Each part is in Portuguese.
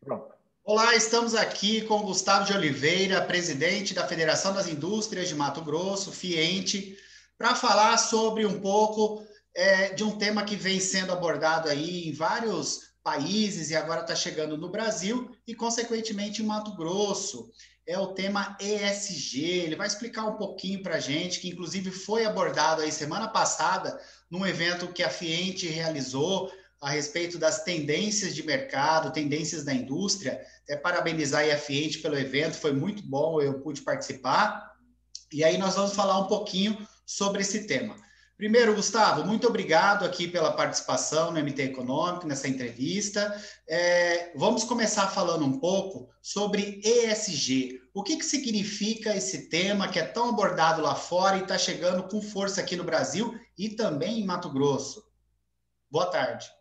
Pronto. Olá, estamos aqui com Gustavo de Oliveira, presidente da Federação das Indústrias de Mato Grosso, FIENTE, para falar sobre um pouco de um tema que vem sendo abordado aí em vários países e agora está chegando no Brasil e, consequentemente, em Mato Grosso. É o tema ESG. Ele vai explicar um pouquinho para a gente, que inclusive foi abordado aí semana passada num evento que a FIENTE realizou a respeito das tendências de mercado, tendências da indústria. Parabenizar a FIENTE pelo evento, foi muito bom, eu pude participar. E aí nós vamos falar um pouquinho sobre esse tema. Primeiro, Gustavo, muito obrigado aqui pela participação no MT Econômico, nessa entrevista. Vamos começar falando um pouco sobre ESG. O que significa esse tema que é tão abordado lá fora e está chegando com força aqui no Brasil e também em Mato Grosso? Boa tarde.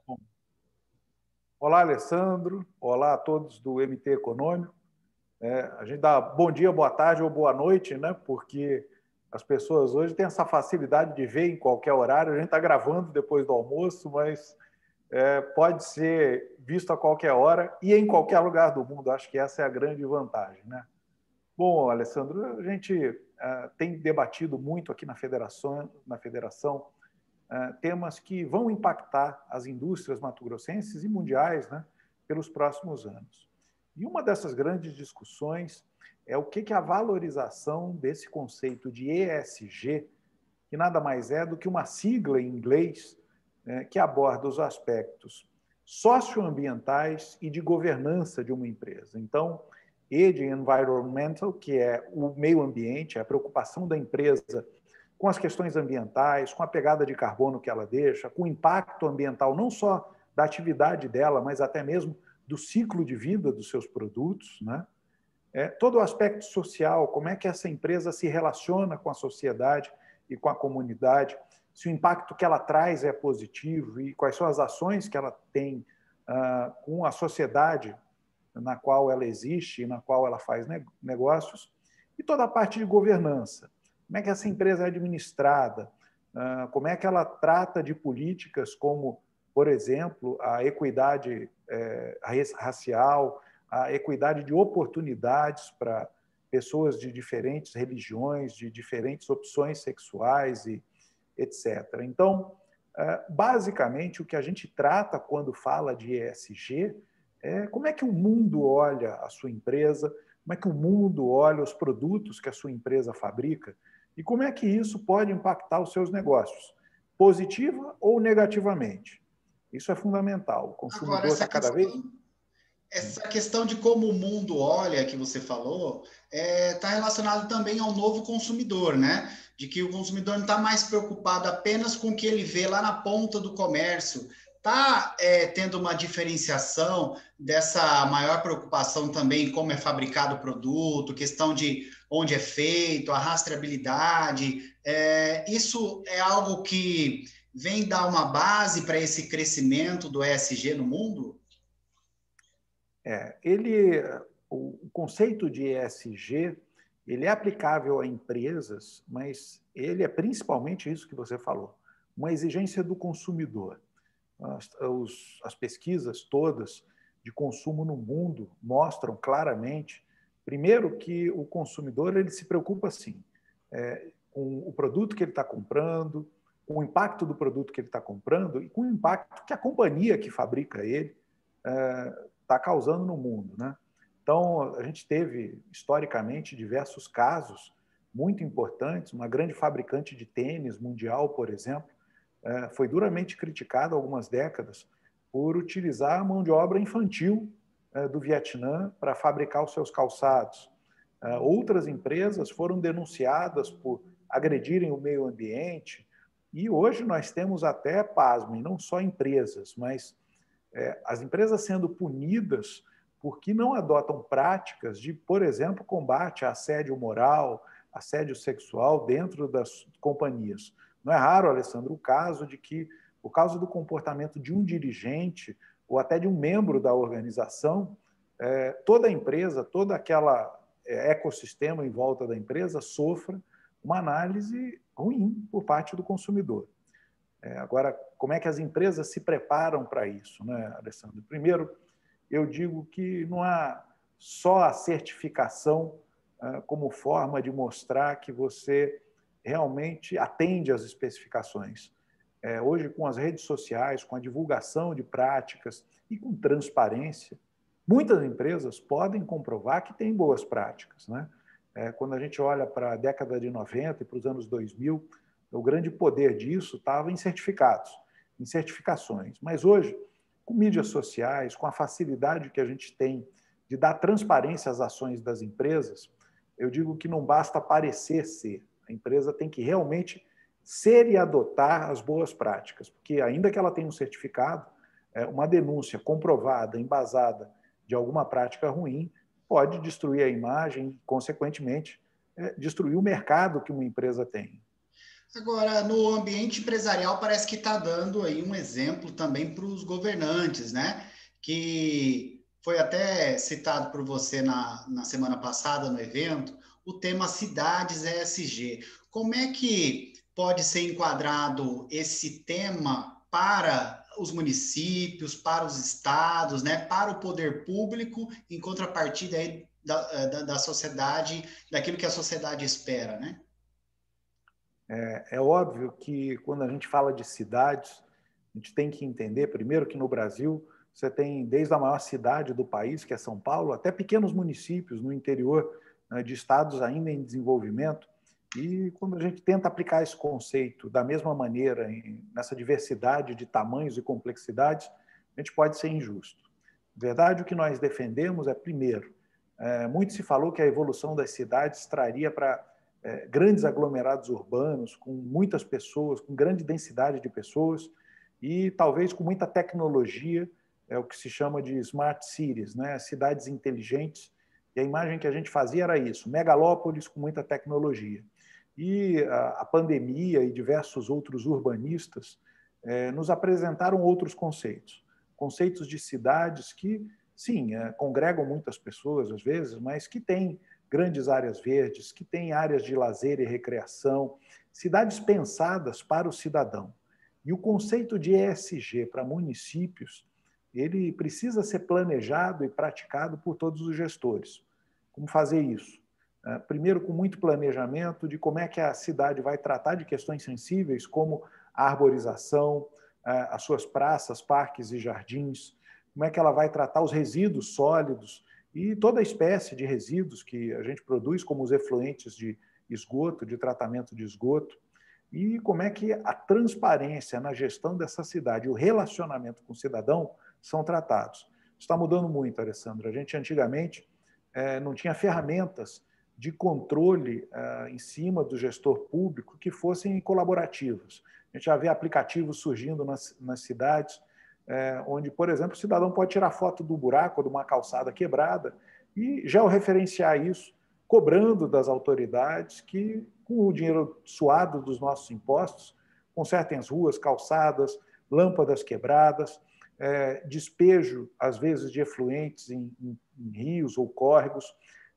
Olá, Alessandro. Olá a todos do MT Econômico. A gente dá bom dia, boa tarde ou boa noite, né? Porque as pessoas hoje têm essa facilidade de ver em qualquer horário. A gente está gravando depois do almoço, mas pode ser visto a qualquer hora e em qualquer lugar do mundo. Acho que essa é a grande vantagem, né? Bom, Alessandro, a gente tem debatido muito aqui na federação temas que vão impactar as indústrias mato-grossenses e mundiais, né, pelos próximos anos. E uma dessas grandes discussões é o que a valorização desse conceito de ESG, que nada mais é do que uma sigla em inglês que aborda os aspectos socioambientais e de governança de uma empresa. Então, E de environmental, que é o meio ambiente, a preocupação da empresa com as questões ambientais, com a pegada de carbono que ela deixa, com o impacto ambiental não só da atividade dela, mas até mesmo do ciclo de vida dos seus produtos, né? Todo o aspecto social, como é que essa empresa se relaciona com a sociedade e com a comunidade, se o impacto que ela traz é positivo e quais são as ações que ela tem com a sociedade na qual ela existe e na qual ela faz negócios, e toda a parte de governança. Como é que essa empresa é administrada? Como é que ela trata de políticas como, por exemplo, a equidade racial, a equidade de oportunidades para pessoas de diferentes religiões, de diferentes opções sexuais, e etc. Então, basicamente, o que a gente trata quando fala de ESG é como é que o mundo olha a sua empresa, como é que o mundo olha os produtos que a sua empresa fabrica e como é que isso pode impactar os seus negócios, positiva ou negativamente. Isso é fundamental. O consumidor está cada vez... Essa questão de como o mundo olha, que você falou, está relacionado também ao novo consumidor, né? De que o consumidor não está mais preocupado apenas com o que ele vê lá na ponta do comércio. Está tendo uma diferenciação dessa maior preocupação também em como é fabricado o produto, questão de onde é feito, a rastreabilidade. Isso é algo que vem dar uma base para esse crescimento do ESG no mundo? O conceito de ESG ele é aplicável a empresas, mas ele é principalmente isso que você falou, uma exigência do consumidor. As pesquisas todas de consumo no mundo mostram claramente, primeiro, que o consumidor ele se preocupa, sim, com o produto que ele está comprando, com o impacto do produto que ele está comprando e com o impacto que a companhia que fabrica ele está causando no mundo, né? Então, a gente teve, historicamente, diversos casos muito importantes. Uma grande fabricante de tênis mundial, por exemplo, foi duramente criticada há algumas décadas por utilizar a mão de obra infantil do Vietnã para fabricar os seus calçados. Outras empresas foram denunciadas por agredirem o meio ambiente e hoje nós temos até, pasmem, não só empresas, mas as empresas sendo punidas porque não adotam práticas de, por exemplo, combate a assédio moral, assédio sexual dentro das companhias. Não é raro, Alessandro, o caso de que, por causa do comportamento de um dirigente ou até de um membro da organização, toda a empresa, todo aquele ecossistema em volta da empresa sofra uma análise ruim por parte do consumidor. Agora, como é que as empresas se preparam para isso, né, Alessandro? Primeiro, eu digo que não há só a certificação como forma de mostrar que você realmente atende às especificações. Hoje, com as redes sociais, com a divulgação de práticas e com transparência, muitas empresas podem comprovar que têm boas práticas, né? Quando a gente olha para a década de 90 e para os anos 2000, o grande poder disso estava em certificados, em certificações. Mas hoje, com mídias sociais, com a facilidade que a gente tem de dar transparência às ações das empresas, eu digo que não basta parecer ser. A empresa tem que realmente ser e adotar as boas práticas, porque ainda que ela tenha um certificado, uma denúncia comprovada, embasada de alguma prática ruim, pode destruir a imagem e, consequentemente, destruir o mercado que uma empresa tem. Agora, no ambiente empresarial, parece que está dando aí um exemplo também para os governantes, né? Que foi até citado por você na semana passada no evento, o tema Cidades ESG. Como é que pode ser enquadrado esse tema para os municípios, para os estados, né? Para o poder público, em contrapartida aí da sociedade, daquilo que a sociedade espera, né? É óbvio que quando a gente fala de cidades, a gente tem que entender, primeiro, que no Brasil você tem desde a maior cidade do país, que é São Paulo, até pequenos municípios no interior, né, de estados ainda em desenvolvimento. E quando a gente tenta aplicar esse conceito da mesma maneira, nessa diversidade de tamanhos e complexidades, a gente pode ser injusto. Na verdade, o que nós defendemos é, primeiro, muito se falou que a evolução das cidades traria para grandes aglomerados urbanos, com muitas pessoas, com grande densidade de pessoas e talvez com muita tecnologia, é o que se chama de smart cities, né? Cidades inteligentes. E a imagem que a gente fazia era isso, megalópolis com muita tecnologia. E a pandemia e diversos outros urbanistas nos apresentaram outros conceitos. Conceitos de cidades que, sim, congregam muitas pessoas às vezes, mas que têm grandes áreas verdes, que têm áreas de lazer e recreação, cidades pensadas para o cidadão. E o conceito de ESG para municípios, ele precisa ser planejado e praticado por todos os gestores. Como fazer isso? Primeiro, com muito planejamento de como é que a cidade vai tratar de questões sensíveis, como a arborização, as suas praças, parques e jardins, como é que ela vai tratar os resíduos sólidos e toda a espécie de resíduos que a gente produz, como os efluentes de esgoto, de tratamento de esgoto, e como é que a transparência na gestão dessa cidade e o relacionamento com o cidadão são tratados. Está mudando muito, Alessandra. A gente, antigamente, não tinha ferramentas de controle em cima do gestor público que fossem colaborativas. A gente já vê aplicativos surgindo nas cidades, onde, por exemplo, o cidadão pode tirar foto do buraco ou de uma calçada quebrada e georreferenciar isso, cobrando das autoridades que, com o dinheiro suado dos nossos impostos, consertem as ruas, calçadas, lâmpadas quebradas, despejo, às vezes, de efluentes em rios ou córregos.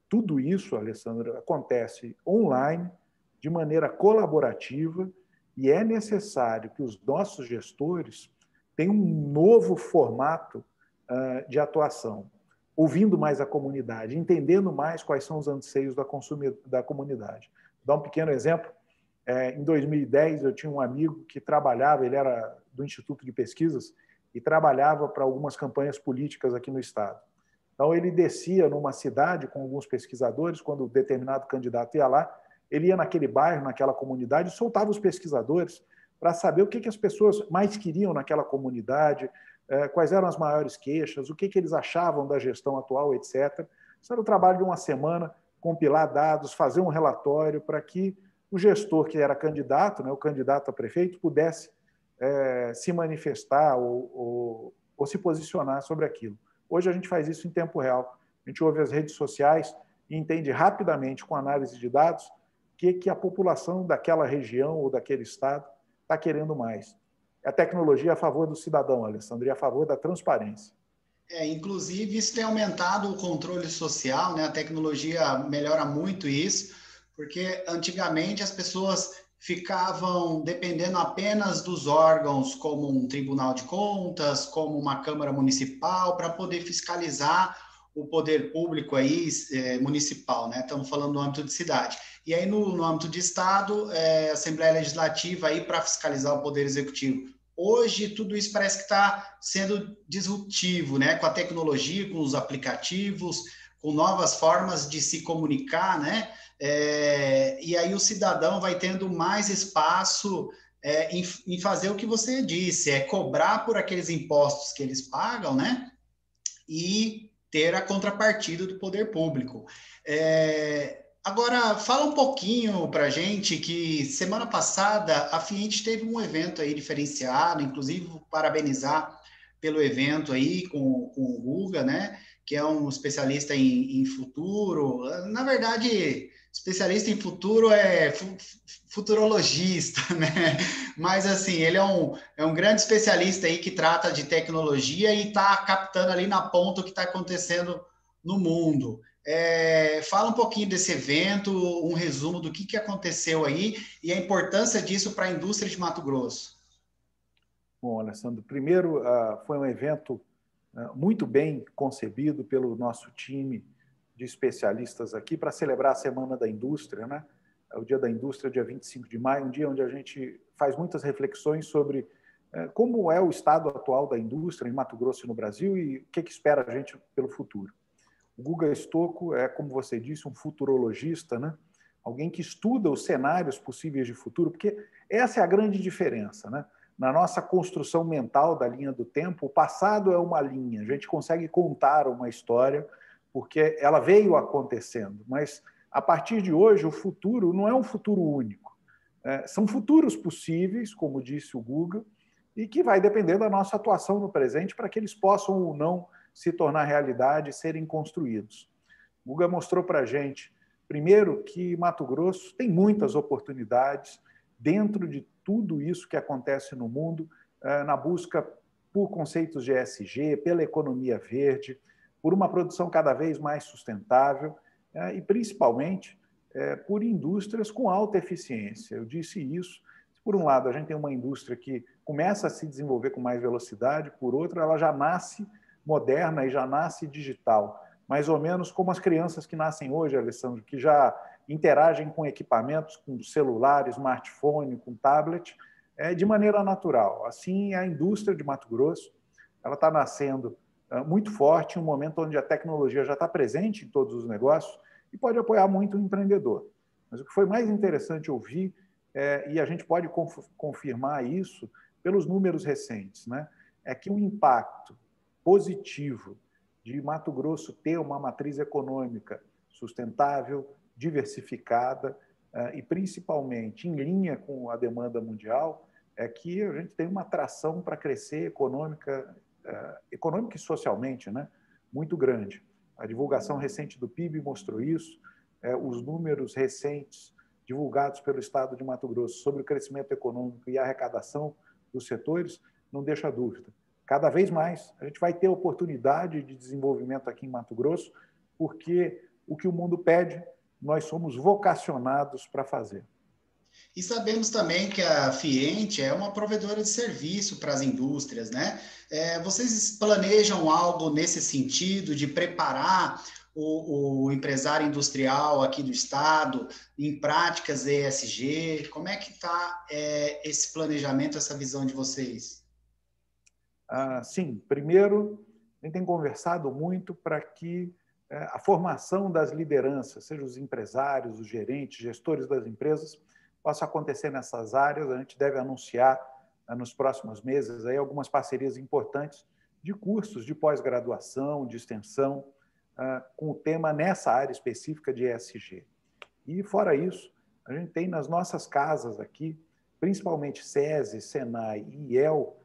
Tudo isso, Alessandra, acontece online, de maneira colaborativa, e é necessário que os nossos gestores tenham um novo formato de atuação, ouvindo mais a comunidade, entendendo mais quais são os anseios da comunidade. Vou dar um pequeno exemplo. Em 2010, eu tinha um amigo que trabalhava, ele era do Instituto de Pesquisas, e trabalhava para algumas campanhas políticas aqui no Estado. Então, ele descia numa cidade com alguns pesquisadores, quando um determinado candidato ia lá, ele ia naquele bairro, naquela comunidade, e soltava os pesquisadores para saber o que as pessoas mais queriam naquela comunidade, quais eram as maiores queixas, o que eles achavam da gestão atual, etc. Isso era o trabalho de uma semana, compilar dados, fazer um relatório para que o gestor que era candidato, né, o candidato a prefeito, pudesse se manifestar ou se posicionar sobre aquilo. Hoje a gente faz isso em tempo real. A gente ouve as redes sociais e entende rapidamente, com análise de dados, o que a população daquela região ou daquele estado está querendo mais. A tecnologia é a favor do cidadão, Alessandro, e a favor da transparência. Inclusive, isso tem aumentado o controle social, né? A tecnologia melhora muito isso, porque antigamente as pessoas ficavam dependendo apenas dos órgãos, como um tribunal de contas, como uma Câmara Municipal, para poder fiscalizar o poder público aí, municipal, né? Estamos falando no âmbito de cidade. E aí, no âmbito de Estado, Assembleia Legislativa aí para fiscalizar o Poder Executivo. Hoje, tudo isso parece que está sendo disruptivo, né? Com a tecnologia, com os aplicativos, com novas formas de se comunicar, né? E aí o cidadão vai tendo mais espaço em fazer o que você disse, cobrar por aqueles impostos que eles pagam, né? E ter a contrapartida do poder público. Agora, fala um pouquinho para a gente que semana passada a Fiente teve um evento aí diferenciado, inclusive vou parabenizar pelo evento aí com o Guga, né? Que é um especialista em futuro. Na verdade, especialista em futuro é futurologista, né? Mas, assim, ele é um grande especialista aí que trata de tecnologia e está captando ali na ponta o que está acontecendo no mundo. Fala um pouquinho desse evento, um resumo do que aconteceu aí e a importância disso para a indústria de Mato Grosso. Bom, Alessandro, primeiro foi um evento muito bem concebido pelo nosso time de especialistas aqui para celebrar a Semana da Indústria, né? O Dia da Indústria, dia 25 de maio, um dia onde a gente faz muitas reflexões sobre como é o estado atual da indústria em Mato Grosso e no Brasil e o que espera a gente pelo futuro. O Guga Stocco é, como você disse, um futurologista, né? Alguém que estuda os cenários possíveis de futuro, porque essa é a grande diferença, né? Na nossa construção mental da linha do tempo, o passado é uma linha, a gente consegue contar uma história porque ela veio acontecendo, mas a partir de hoje o futuro não é um futuro único. São futuros possíveis, como disse o Guga, e que vai depender da nossa atuação no presente para que eles possam ou não se tornar realidade e serem construídos. O Guga mostrou para a gente, primeiro, que Mato Grosso tem muitas oportunidades dentro de tudo isso que acontece no mundo, na busca por conceitos de ESG, pela economia verde, por uma produção cada vez mais sustentável e, principalmente, por indústrias com alta eficiência. Eu disse isso. Por um lado, a gente tem uma indústria que começa a se desenvolver com mais velocidade, por outro, ela já nasce moderna e já nasce digital, mais ou menos como as crianças que nascem hoje, Alessandro, que já interagem com equipamentos, com celular, smartphone, com tablet, de maneira natural. Assim, a indústria de Mato Grosso ela está nascendo muito forte em um momento onde a tecnologia já está presente em todos os negócios e pode apoiar muito o empreendedor. Mas o que foi mais interessante ouvir, e a gente pode confirmar isso pelos números recentes, né, é que o impacto positivo de Mato Grosso ter uma matriz econômica sustentável, diversificada e principalmente em linha com a demanda mundial, é que a gente tem uma atração para crescer econômica e socialmente, né, muito grande. A divulgação recente do PIB mostrou isso, os números recentes divulgados pelo Estado de Mato Grosso sobre o crescimento econômico e a arrecadação dos setores não deixa dúvida. Cada vez mais a gente vai ter oportunidade de desenvolvimento aqui em Mato Grosso, porque o que o mundo pede, nós somos vocacionados para fazer. E sabemos também que a Fiente é uma provedora de serviço para as indústrias, né? Vocês planejam algo nesse sentido de preparar o empresário industrial aqui do estado em práticas ESG? Como é que está esse planejamento, essa visão de vocês? Sim, primeiro, a gente tem conversado muito para que a formação das lideranças, seja os empresários, os gerentes, gestores das empresas, possa acontecer nessas áreas. A gente deve anunciar nos próximos meses aí algumas parcerias importantes de cursos de pós-graduação, de extensão, com o tema nessa área específica de ESG. E, fora isso, a gente tem nas nossas casas aqui, principalmente SESI, SENAI e IEL,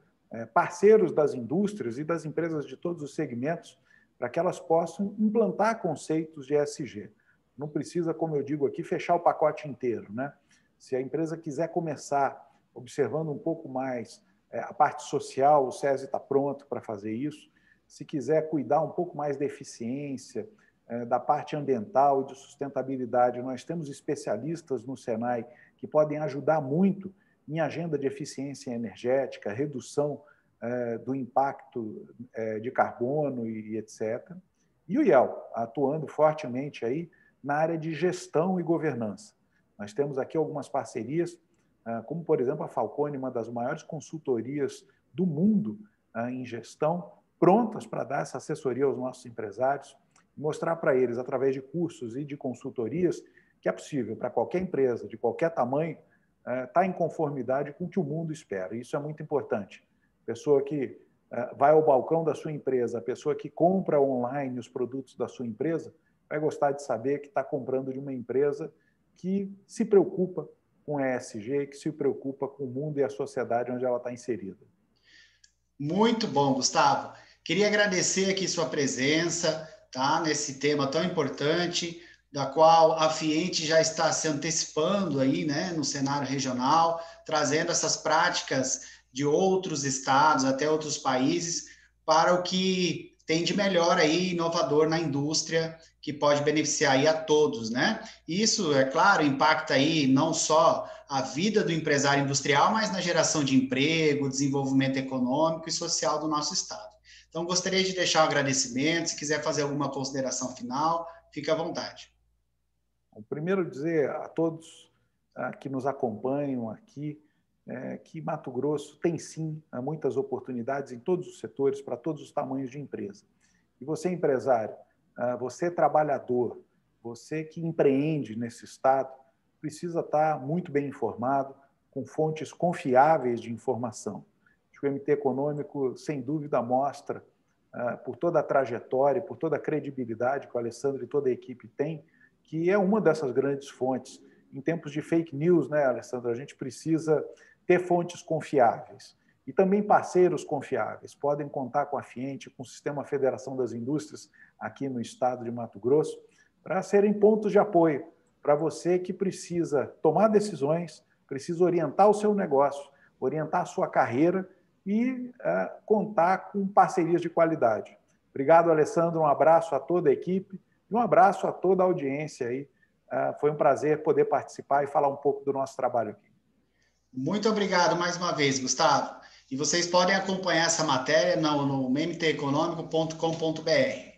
parceiros das indústrias e das empresas de todos os segmentos, para que elas possam implantar conceitos de ESG. Não precisa, como eu digo aqui, fechar o pacote inteiro, né? Se a empresa quiser começar observando um pouco mais a parte social, o SESI está pronto para fazer isso. Se quiser cuidar um pouco mais da eficiência, da parte ambiental e de sustentabilidade, nós temos especialistas no Senai que podem ajudar muito em agenda de eficiência energética, redução do impacto de carbono e etc. E o IEL, atuando fortemente aí na área de gestão e governança. Nós temos aqui algumas parcerias, como, por exemplo, a Falcone, uma das maiores consultorias do mundo em gestão, prontas para dar essa assessoria aos nossos empresários, mostrar para eles, através de cursos e de consultorias, que é possível para qualquer empresa, de qualquer tamanho, estar em conformidade com o que o mundo espera. Isso é muito importante. A pessoa que vai ao balcão da sua empresa, a pessoa que compra online os produtos da sua empresa, vai gostar de saber que está comprando de uma empresa que se preocupa com ESG, que se preocupa com o mundo e a sociedade onde ela está inserida. Muito bom, Gustavo. Queria agradecer aqui sua presença, tá, nesse tema tão importante, da qual a Fiente já está se antecipando aí, né, no cenário regional, trazendo essas práticas de outros estados, até outros países, para o que tem de melhor aí, inovador na indústria, que pode beneficiar aí a todos, né? Isso, é claro, impacta aí não só a vida do empresário industrial, mas na geração de emprego, desenvolvimento econômico e social do nosso estado. Então, gostaria de deixar um agradecimento, se quiser fazer alguma consideração final, fique à vontade. Bom, primeiro dizer a todos que nos acompanham aqui, que Mato Grosso tem sim muitas oportunidades em todos os setores, para todos os tamanhos de empresa. E você, empresário, você, trabalhador, você que empreende nesse estado, precisa estar muito bem informado, com fontes confiáveis de informação. O MT Econômico, sem dúvida, mostra, por toda a trajetória, por toda a credibilidade que o Alessandro e toda a equipe tem, que é uma dessas grandes fontes. Em tempos de fake news, né, Alessandro, a gente precisa ter fontes confiáveis. E também parceiros confiáveis. Podem contar com a Fiente, com o Sistema Federação das Indústrias, aqui no estado de Mato Grosso, para serem pontos de apoio para você que precisa tomar decisões, precisa orientar o seu negócio, orientar a sua carreira e contar com parcerias de qualidade. Obrigado, Alessandro. Um abraço a toda a equipe e um abraço a toda a audiência aí. Foi um prazer poder participar e falar um pouco do nosso trabalho aqui. Muito obrigado mais uma vez, Gustavo. E vocês podem acompanhar essa matéria no mteconômico.com.br.